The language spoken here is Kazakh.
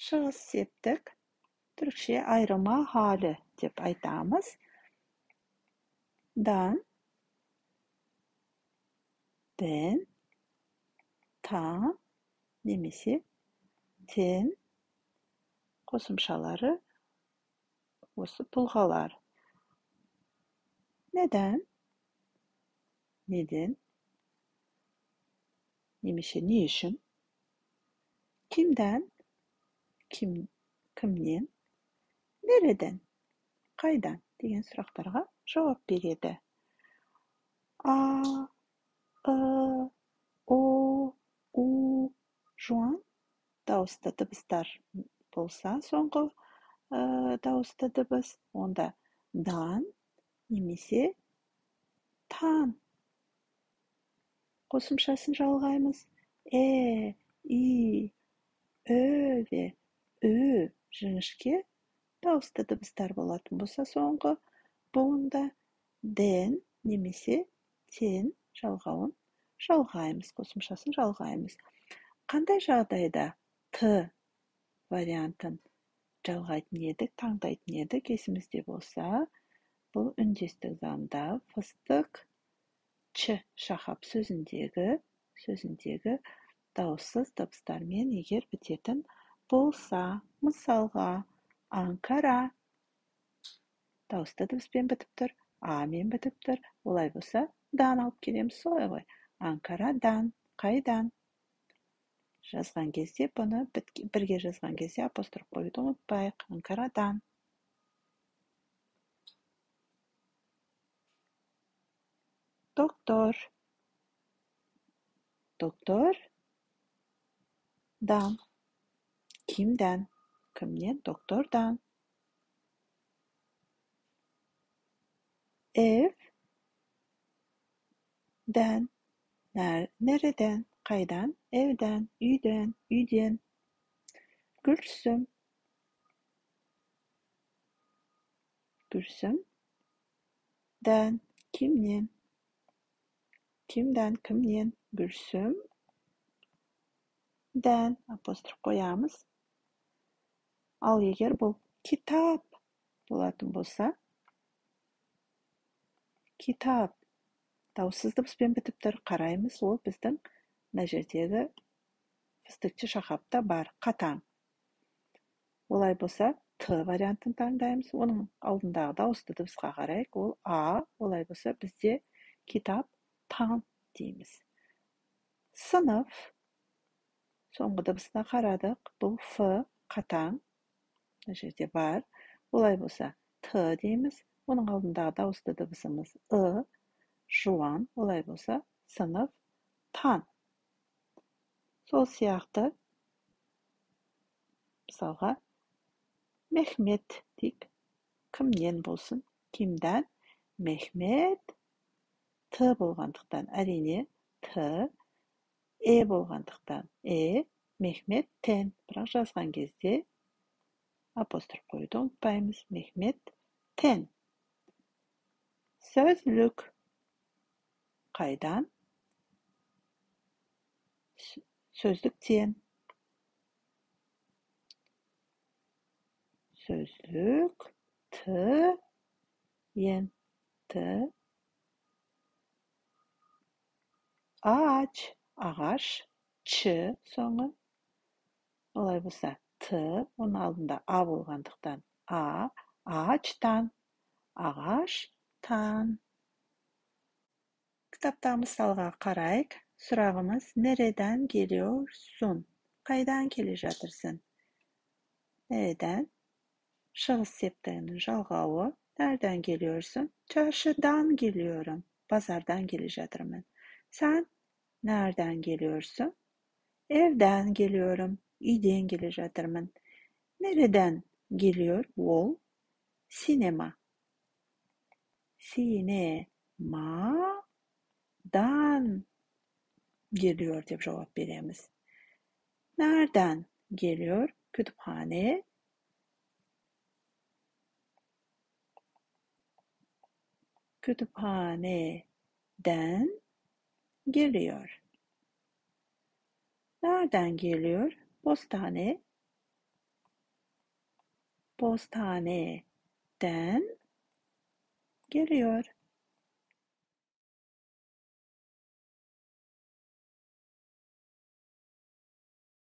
Şahıs septik Türkçe ayrılma hali dep aytamız. Dan, den, ta, nemesi ten qo'shimchalari осы тұлғалар. Neden? Neden? Немесе ne için? Kimden? Kimden? Nereden? Qaydan? Деген сұрақтарға жауап береді. А, ы, о, у, жуан дауысты дыбыстар болса, соңғы дауысты дыбыс, онда дан немесе тан қосымшасын жалғаймыз. И, ö ve ü жіңішке дауысты дыбыстар болатын болса, соңғы буында den немесе ten жалғауын жалғаймыз, қосымшасын жалғаймыз. Қандай жағдайда т вариантын жалғайтын едік, таңдайтын едік, есімізде болса, бұл үндестік заңда фыстық ч шахап сөзіндегі дауыссыз дыбыстармен егер бітетін болса, мысалға, Анкара дауысты дыбыспен бітіп тұр, а-мен бітіп тұр. Олай болса, дан алып келеміз, солай ғой. Анкарадан, қайдан? Жазған кезде, бұны бірге жазған кезде апостроф қоюды ұмытпайық. Анкарадан. Доктор. Доктор. Дан. Kimden? Kimden? Doktordan. Ev. Den. Nereden? Kaydan? Evden. Üyden. Gülsüm. Gülsüm. Den. Kimden? Kimden? Gülsüm. Den. Apostrof koyamız. Ал егер бұл китап болатын болса, китап дауыссыз дыбыспен бітіп тұр, қараймыз, ол біздің мына жердегі фыстықчы шахапта бар, қатаң. Олай болса, т вариантын таңдаймыз, оның алдындағы дауысты дыбысқа қарайық, ол а, олай болса, бізде китап тан дейміз. Сынып, соңғы дыбысына қарадық, бұл ф қатаң, мына жерде бар. Олай болса, т дейміз, оның алдындағы дауысты дыбысымыз ы, жуан, олай болса, сынып тан. Сол сияқты, мысалға, Мехмет дейік, кімнен болсын, кімден? Мехмет т болғандықтан, әрине т, болғандықтан Мехметтен, бірақ жазған кезде апостроф қоюды ұмытпаймыз. Мехметтен. Сөзлік. Қайдан? Сөзліктен. Сөзлік. Т. Ağaç. Ағаш. Ч соңы. Олай болса, т, оның алдында а болғандықтан ağaçtan, ағаштан. Кітаптағы мысалға қарайық. Сұрағымыз, nereden geliyorsun? Қайдан келе жатырсың? Nereden? Шығыс септігінің жалғауы. Nereden geliyorsun? Çarşıdan geliyorum. Pazardan gele жатырмын. Sen nereden geliyorsun? Evden geliyorum. Үйден келе жатырмын. Nereden geliyor? Ол. Sinema. Sinemadan geliyor деп cevap veremiz. Nereden geliyor? Kütüphane. Kütüphaneden geliyor. Nereden geliyor? Postane. postaneden geliyor.